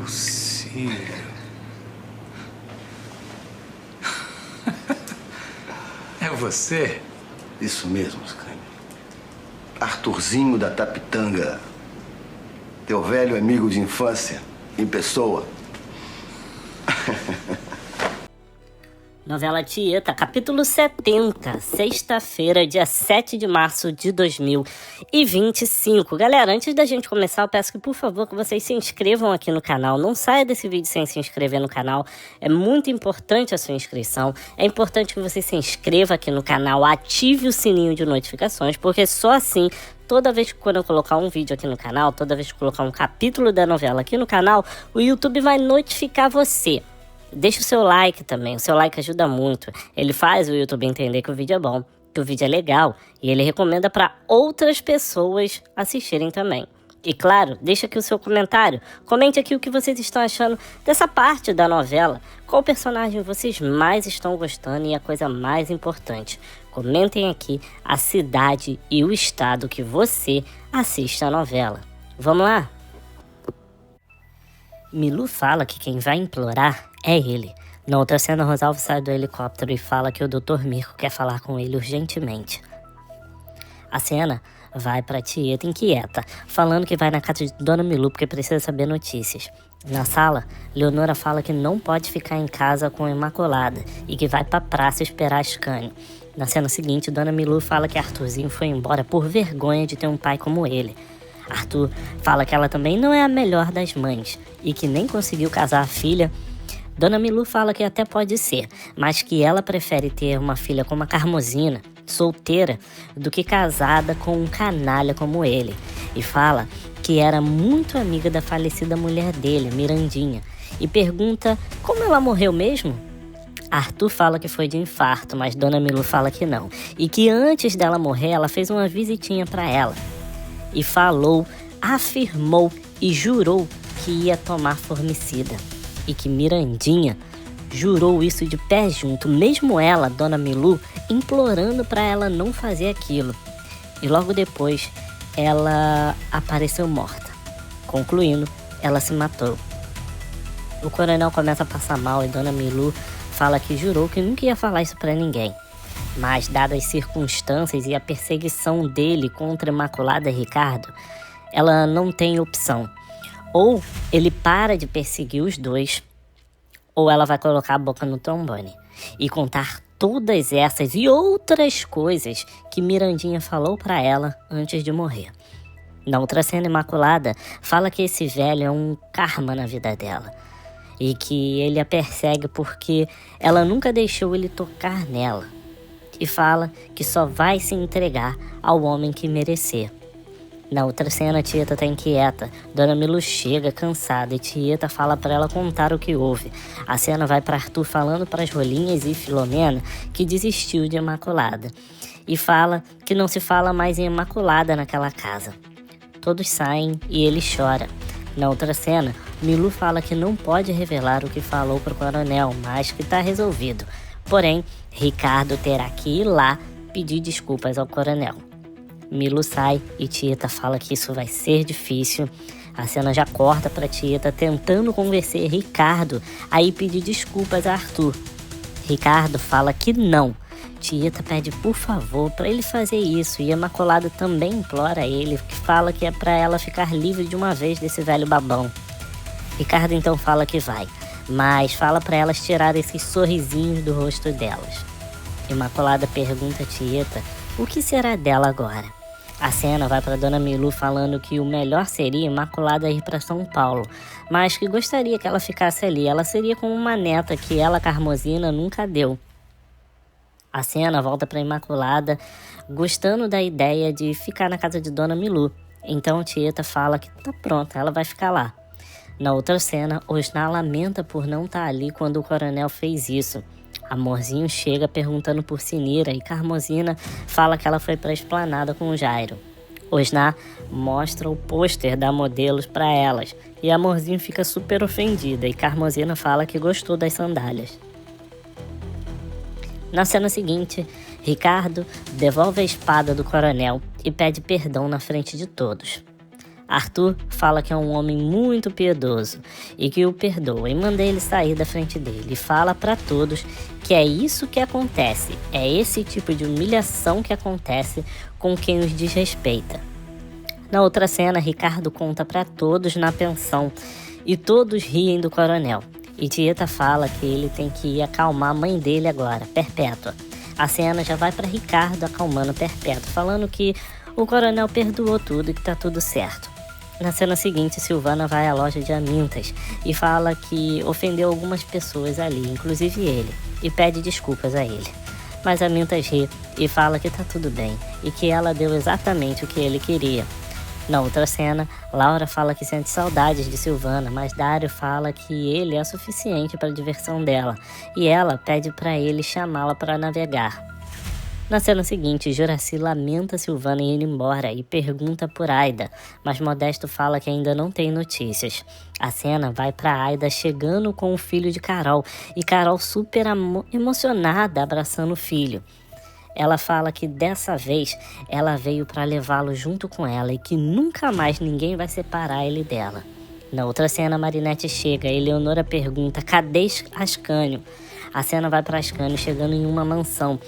possível. É você? Isso mesmo, Scani. Arthurzinho da Tapitanga. Teu velho amigo de infância, em pessoa. Novela Tieta, capítulo 70, sexta-feira, dia 7 de março de 2025. Galera, antes da gente começar, eu peço que, por favor, que vocês se inscrevam aqui no canal. Não saia desse vídeo sem se inscrever no canal. É muito importante a sua inscrição. É importante que você se inscreva aqui no canal, ative o sininho de notificações, porque só assim, toda vez que quando eu colocar um vídeo aqui no canal, toda vez que eu colocar um capítulo da novela aqui no canal, o YouTube vai notificar você. Deixa o seu like também, o seu like ajuda muito. Ele faz o YouTube entender que o vídeo é bom, que o vídeo é legal, e ele recomenda para outras pessoas assistirem também. E claro, deixa aqui o seu comentário. Comente aqui o que vocês estão achando dessa parte da novela. Qual personagem vocês mais estão gostando e a coisa mais importante. Comentem aqui a cidade e o estado que você assiste a novela. Vamos lá? Milu fala que quem vai implorar é ele. Na outra cena, Rosalvo sai do helicóptero e fala que o Dr. Mirko quer falar com ele urgentemente. A cena vai pra Tieta inquieta, falando que vai na casa de Dona Milu porque precisa saber notícias. Na sala, Leonora fala que não pode ficar em casa com a Imaculada e que vai pra praça esperar a Scani. Na cena seguinte, Dona Milu fala que Arthurzinho foi embora por vergonha de ter um pai como ele. Arthur fala que ela também não é a melhor das mães e que nem conseguiu casar a filha. Dona Milu fala que até pode ser, mas que ela prefere ter uma filha como a Carmozina, solteira, do que casada com um canalha como ele. E fala que era muito amiga da falecida mulher dele, Mirandinha, e pergunta como ela morreu mesmo. Arthur fala que foi de infarto, mas Dona Milu fala que não, e que antes dela morrer ela fez uma visitinha para ela. E falou, afirmou e jurou que ia tomar formicida. E que Mirandinha jurou isso de pé junto, mesmo ela, Dona Milu, implorando para ela não fazer aquilo. E logo depois, ela apareceu morta. Concluindo, ela se matou. O coronel começa a passar mal e Dona Milu fala que jurou que nunca ia falar isso para ninguém. Mas, dadas as circunstâncias e a perseguição dele contra Imaculada e Ricardo, ela não tem opção. Ou ele para de perseguir os dois, ou ela vai colocar a boca no trombone e contar todas essas e outras coisas que Mirandinha falou para ela antes de morrer. Na outra cena, Imaculada fala que esse velho é um karma na vida dela e que ele a persegue porque ela nunca deixou ele tocar nela. E fala que só vai se entregar ao homem que merecer. Na outra cena, Tieta tá inquieta. Dona Milu chega cansada e Tieta fala para ela contar o que houve. A cena vai para Arthur falando para as Rolinhas e Filomena que desistiu de Imaculada. E fala que não se fala mais em Imaculada naquela casa. Todos saem e ele chora. Na outra cena, Milu fala que não pode revelar o que falou pro coronel, mas que tá resolvido. Porém, Ricardo terá que ir lá pedir desculpas ao coronel. Milu sai e Tieta fala que isso vai ser difícil. A cena já corta para Tieta tentando convencer Ricardo a ir pedir desculpas a Arthur. Ricardo fala que não. Tieta pede por favor para ele fazer isso e Imaculada também implora a ele, que fala que é para ela ficar livre de uma vez desse velho babão. Ricardo então fala que vai, mas fala para elas tirar esses sorrisinhos do rosto delas. Imaculada pergunta a Tieta o que será dela agora. A cena vai para Dona Milu falando que o melhor seria Imaculada ir para São Paulo, mas que gostaria que ela ficasse ali. Ela seria como uma neta que ela, Carmozina, nunca deu. A cena volta para Imaculada, gostando da ideia de ficar na casa de Dona Milu. Então Tieta fala que tá pronta, ela vai ficar lá. Na outra cena, Osná lamenta por não estar ali quando o coronel fez isso. Amorzinho chega perguntando por Sinira e Carmozina fala que ela foi para a esplanada com o Jairo. Osná mostra o pôster da Modelos para elas e Amorzinho fica super ofendida e Carmozina fala que gostou das sandálias. Na cena seguinte, Ricardo devolve a espada do coronel e pede perdão na frente de todos. Arthur fala que é um homem muito piedoso e que o perdoa e manda ele sair da frente dele e fala para todos que é isso que acontece, é esse tipo de humilhação que acontece com quem os desrespeita. Na outra cena, Ricardo conta para todos na pensão e todos riem do coronel. E Tieta fala que ele tem que ir acalmar a mãe dele agora, Perpétua. A cena já vai para Ricardo acalmando Perpétua, falando que o coronel perdoou tudo e que tá tudo certo. Na cena seguinte, Silvana vai à loja de Amintas e fala que ofendeu algumas pessoas ali, inclusive ele, e pede desculpas a ele. Mas Amintas ri e fala que tá tudo bem e que ela deu exatamente o que ele queria. Na outra cena, Laura fala que sente saudades de Silvana, mas Dário fala que ele é suficiente para a diversão dela e ela pede para ele chamá-la para navegar. Na cena seguinte, Juraci lamenta Silvana ir embora e pergunta por Aida, mas Modesto fala que ainda não tem notícias. A cena vai para Aida chegando com o filho de Carol e Carol super emocionada abraçando o filho. Ela fala que dessa vez ela veio para levá-lo junto com ela e que nunca mais ninguém vai separar ele dela. Na outra cena, Marinette chega e Leonora pergunta: cadê Ascânio? A cena vai para Ascânio chegando em uma mansão.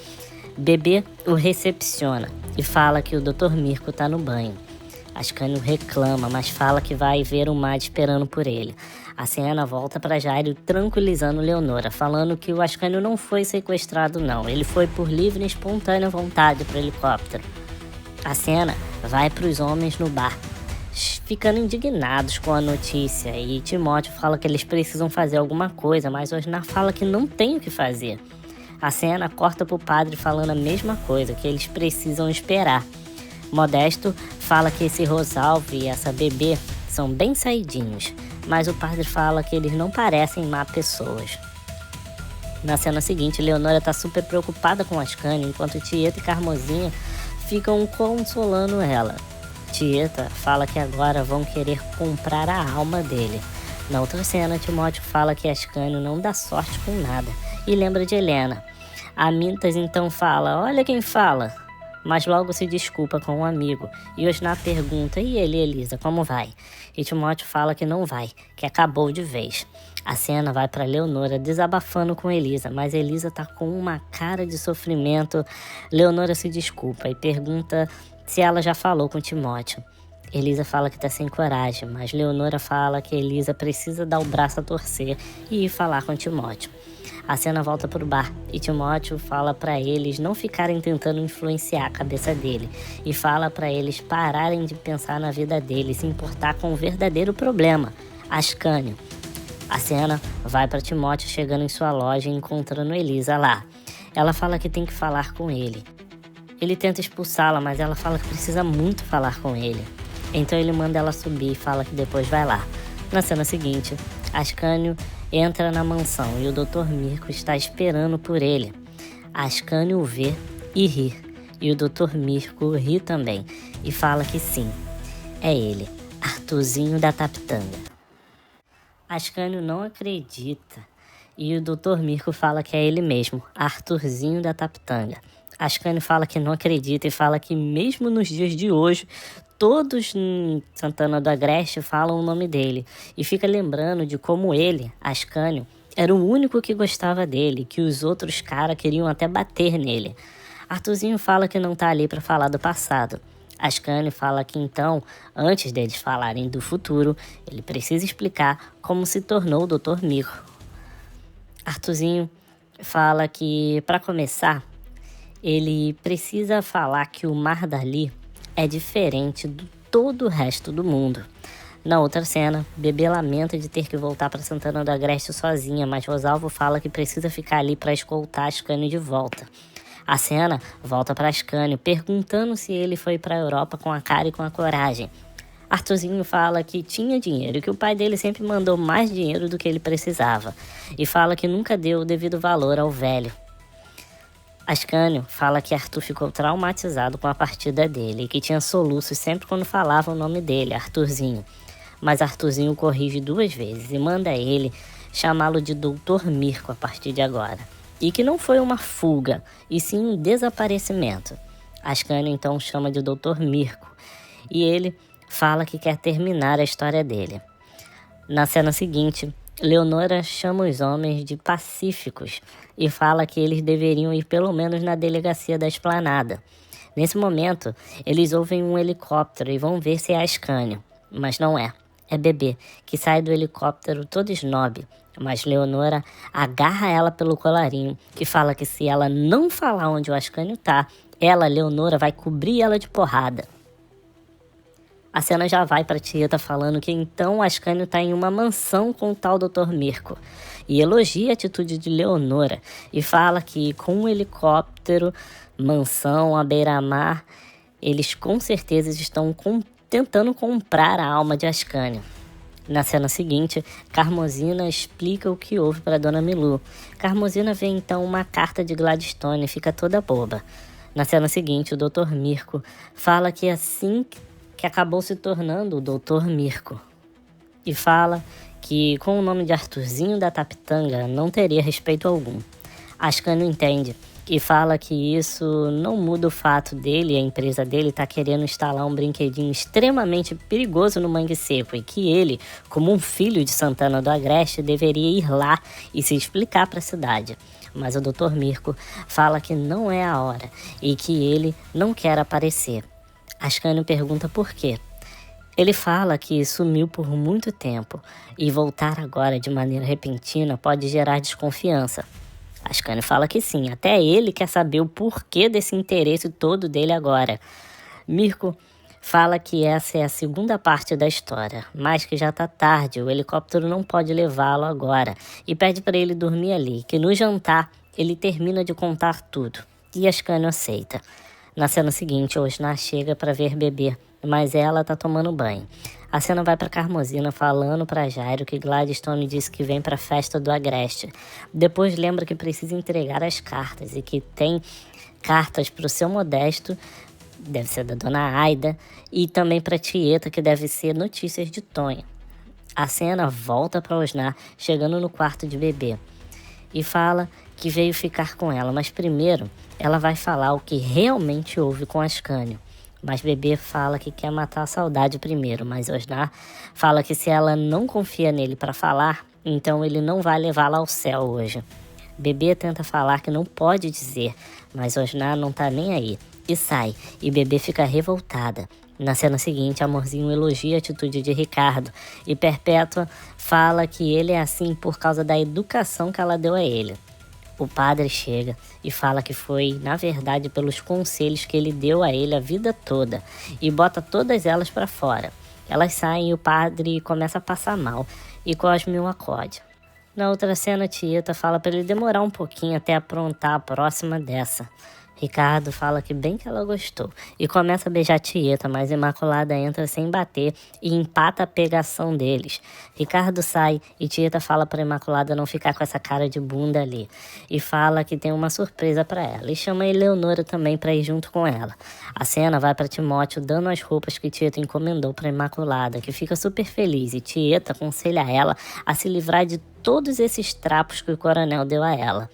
Bebê o recepciona e fala que o Dr. Mirko tá no banho. Ascânio reclama, mas fala que vai ver o Mad esperando por ele. A cena volta para Jairo tranquilizando Leonora, falando que o Ascânio não foi sequestrado não, ele foi por livre e espontânea vontade pro helicóptero. A cena vai para os homens no bar, ficando indignados com a notícia, e Timóteo fala que eles precisam fazer alguma coisa, mas Osnar fala que não tem o que fazer. A cena corta pro padre falando a mesma coisa, que eles precisam esperar. Modesto fala que esse Rosalvo e essa bebê são bem saidinhos, mas o padre fala que eles não parecem má pessoas. Na cena seguinte, Leonora tá super preocupada com Ascânio, enquanto Tieta e Carmozinha ficam consolando ela. Tieta fala que agora vão querer comprar a alma dele. Na outra cena, Timóteo fala que Ascânio não dá sorte com nada e lembra de Helena. A Mintas então fala: olha quem fala, mas logo se desculpa com um amigo. E Osnar pergunta: e ele, Elisa, como vai? E Timóteo fala que não vai, que acabou de vez. A cena vai para Leonora desabafando com Elisa, mas Elisa tá com uma cara de sofrimento. Leonora se desculpa e pergunta se ela já falou com Timóteo. Elisa fala que tá sem coragem, mas Leonora fala que Elisa precisa dar o braço a torcer e ir falar com Timóteo. A cena volta pro bar e Timóteo fala para eles não ficarem tentando influenciar a cabeça dele e fala para eles pararem de pensar na vida dele e se importar com o verdadeiro problema, Ascânio. A cena vai para Timóteo chegando em sua loja e encontrando Elisa lá. Ela fala que tem que falar com ele. Ele tenta expulsá-la, mas ela fala que precisa muito falar com ele. Então ele manda ela subir e fala que depois vai lá. Na cena seguinte, Ascânio entra na mansão e o Dr. Mirko está esperando por ele. Ascânio o vê e ri. E o Dr. Mirko ri também e fala que sim, é ele, Arthurzinho da Tapitanga. Ascânio não acredita e o Dr. Mirko fala que é ele mesmo, Arthurzinho da Tapitanga. Ascânio fala que não acredita e fala que mesmo nos dias de hoje, todos em Santana do Agreste falam o nome dele e fica lembrando de como ele, Ascânio, era o único que gostava dele, que os outros caras queriam até bater nele. Arthurzinho fala que não tá ali para falar do passado. Ascânio fala que então, antes deles falarem do futuro, ele precisa explicar como se tornou o Dr. Mirko. Arthurzinho fala que, para começar, ele precisa falar que o Mar dali é diferente de todo o resto do mundo. Na outra cena, Bebê lamenta de ter que voltar para Santana do Agreste sozinha, mas Rosalvo fala que precisa ficar ali para escoltar Ascânio de volta. A cena volta para Ascânio, perguntando se ele foi para a Europa com a cara e com a coragem. Arthurzinho fala que tinha dinheiro e que o pai dele sempre mandou mais dinheiro do que ele precisava, e fala que nunca deu o devido valor ao velho. Ascânio fala que Arthur ficou traumatizado com a partida dele e que tinha soluços sempre quando falava o nome dele, Arthurzinho. Mas Arthurzinho corrige 2 vezes e manda ele chamá-lo de Dr. Mirko a partir de agora. E que não foi uma fuga, e sim um desaparecimento. Ascânio então chama de Dr. Mirko. E ele fala que quer terminar a história dele. Na cena seguinte, Leonora chama os homens de pacíficos e fala que eles deveriam ir pelo menos na delegacia da Esplanada. Nesse momento, eles ouvem um helicóptero e vão ver se é Ascânio, mas não é. É Bebê, que sai do helicóptero todo snob, mas Leonora agarra ela pelo colarinho e fala que se ela não falar onde o Ascânio tá, ela, Leonora, vai cobrir ela de porrada. A cena já vai pra Tieta falando que então o Ascânio tá em uma mansão com o tal Dr. Mirko e elogia a atitude de Leonora e fala que com um helicóptero, mansão à beira-mar, eles com certeza estão tentando comprar a alma de Ascânio. Na cena seguinte, Carmosina explica o que houve para Dona Milu. Carmosina vê então uma carta de Gladstone e fica toda boba. Na cena seguinte, o Dr. Mirko fala que assim que acabou se tornando o Dr. Mirko. E fala que com o nome de Arthurzinho da Tapitanga não teria respeito algum. Ascânio entende e fala que isso não muda o fato dele e a empresa dele tá querendo instalar um brinquedinho extremamente perigoso no Mangue Seco e que ele, como um filho de Santana do Agreste, deveria ir lá e se explicar para a cidade. Mas o Dr. Mirko fala que não é a hora e que ele não quer aparecer. Ascânio pergunta por quê. Ele fala que sumiu por muito tempo e voltar agora de maneira repentina pode gerar desconfiança. Ascânio fala que sim, até ele quer saber o porquê desse interesse todo dele agora. Mirko fala que essa é a segunda parte da história, mas que já tá tarde, o helicóptero não pode levá-lo agora e pede para ele dormir ali, que no jantar ele termina de contar tudo. E Ascânio aceita. Na cena seguinte, Osnar chega para ver Bebê, mas ela tá tomando banho. A cena vai para Carmosina falando para Jairo que Gladstone disse que vem para a festa do Agreste. Depois lembra que precisa entregar as cartas e que tem cartas para o seu Modesto, deve ser da Dona Aida, e também para Tieta, que deve ser notícias de Tonha. A cena volta para Osnar chegando no quarto de Bebê e fala que veio ficar com ela, mas primeiro ela vai falar o que realmente houve com Ascânio. Mas Bebê fala que quer matar a saudade primeiro, mas Osnar fala que se ela não confia nele para falar, então ele não vai levá-la ao céu hoje. Bebê tenta falar que não pode dizer, mas Osnar não tá nem aí e sai, e Bebê fica revoltada. Na cena seguinte, Amorzinho elogia a atitude de Ricardo e Perpétua fala que ele é assim por causa da educação que ela deu a ele. O padre chega e fala que foi, na verdade, pelos conselhos que ele deu a ele a vida toda e bota todas elas para fora. Elas saem e o padre começa a passar mal e Cosme o acode. Na outra cena, Tieta fala para ele demorar um pouquinho até aprontar a próxima dessa. Ricardo fala que bem que ela gostou e começa a beijar Tieta, mas Imaculada entra sem bater e empata a pegação deles. Ricardo sai e Tieta fala para Imaculada não ficar com essa cara de bunda ali e fala que tem uma surpresa para ela e chama a Eleonora também para ir junto com ela. A cena vai para Timóteo dando as roupas que Tieta encomendou para Imaculada, que fica super feliz e Tieta aconselha ela a se livrar de todos esses trapos que o coronel deu a ela.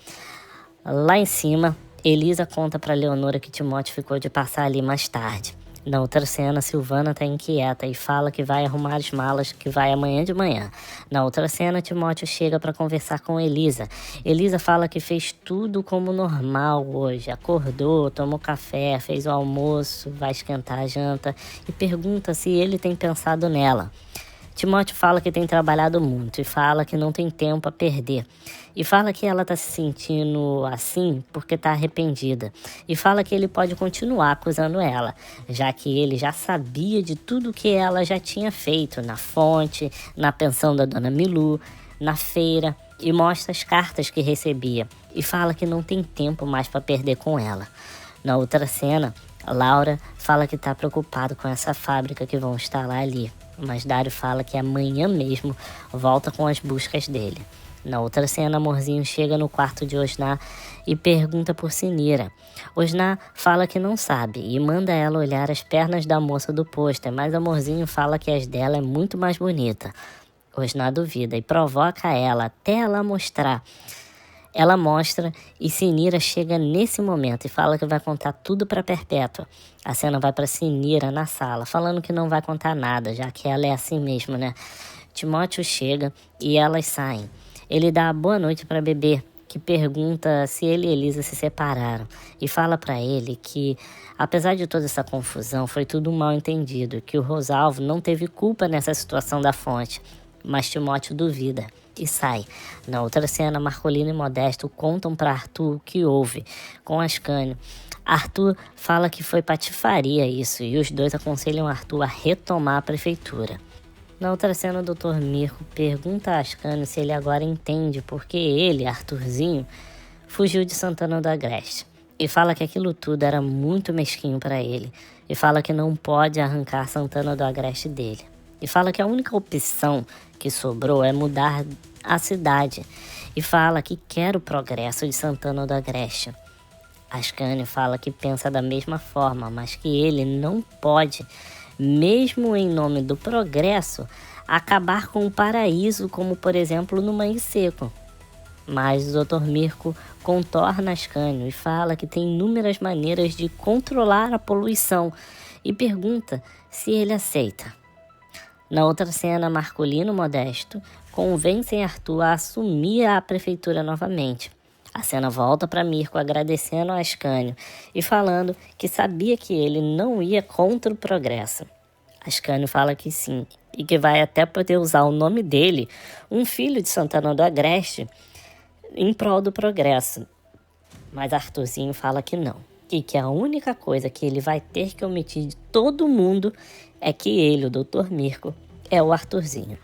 Lá em cima, Elisa conta para Leonora que Timóteo ficou de passar ali mais tarde. Na outra cena, Silvana tá inquieta e fala que vai arrumar as malas, que vai amanhã de manhã. Na outra cena, Timóteo chega para conversar com Elisa. Elisa fala que fez tudo como normal hoje. Acordou, tomou café, fez o almoço, vai esquentar a janta e pergunta se ele tem pensado nela. Timóteo fala que tem trabalhado muito e fala que não tem tempo a perder. E fala que ela está se sentindo assim porque está arrependida. E fala que ele pode continuar acusando ela, já que ele já sabia de tudo que ela já tinha feito na fonte, na pensão da Dona Milu, na feira, e mostra as cartas que recebia. E fala que não tem tempo mais para perder com ela. Na outra cena, Laura fala que está preocupado com essa fábrica que vão instalar ali. Mas Dário fala que amanhã mesmo volta com as buscas dele. Na outra cena, Amorzinho chega no quarto de Osnar e pergunta por Sinira. Osnar fala que não sabe e manda ela olhar as pernas da moça do pôster, mas Amorzinho fala que as dela é muito mais bonita. Osnar duvida e provoca ela até ela mostrar. Ela mostra e Sinira chega nesse momento e fala que vai contar tudo para Perpétua. A cena vai para Sinira na sala, falando que não vai contar nada, já que ela é assim mesmo, né? Timóteo chega e elas saem. Ele dá boa noite para Bebê, que pergunta se ele e Elisa se separaram e fala para ele que, apesar de toda essa confusão, foi tudo um mal entendido, que o Rosalvo não teve culpa nessa situação da fonte, mas Timóteo duvida e sai. Na outra cena, Marcolino e Modesto contam para Arthur o que houve com Ascânio. Arthur fala que foi patifaria isso e os dois aconselham Arthur a retomar a prefeitura. Na outra cena, o Dr. Mirko pergunta a Ascânio se ele agora entende porque ele, Arthurzinho, fugiu de Santana do Agreste. E fala que aquilo tudo era muito mesquinho para ele. E fala que não pode arrancar Santana do Agreste dele. E fala que a única opção que sobrou é mudar a cidade. E fala que quer o progresso de Santana do Agreste. Ascânio fala que pensa da mesma forma, mas que ele não pode, mesmo em nome do progresso, acabar com o paraíso, como por exemplo no Mangue Seco. Mas o Dr. Mirko contorna Ascânio e fala que tem inúmeras maneiras de controlar a poluição e pergunta se ele aceita. Na outra cena, Marcolino e Modesto convencem Arthur a assumir a prefeitura novamente. A cena volta para Mirko agradecendo a Ascânio e falando que sabia que ele não ia contra o progresso. Ascânio fala que sim, e que vai até poder usar o nome dele, um filho de Santana do Agreste, em prol do progresso. Mas Arthurzinho fala que não, e que a única coisa que ele vai ter que omitir de todo mundo é que ele, o Dr. Mirko, é o Arthurzinho.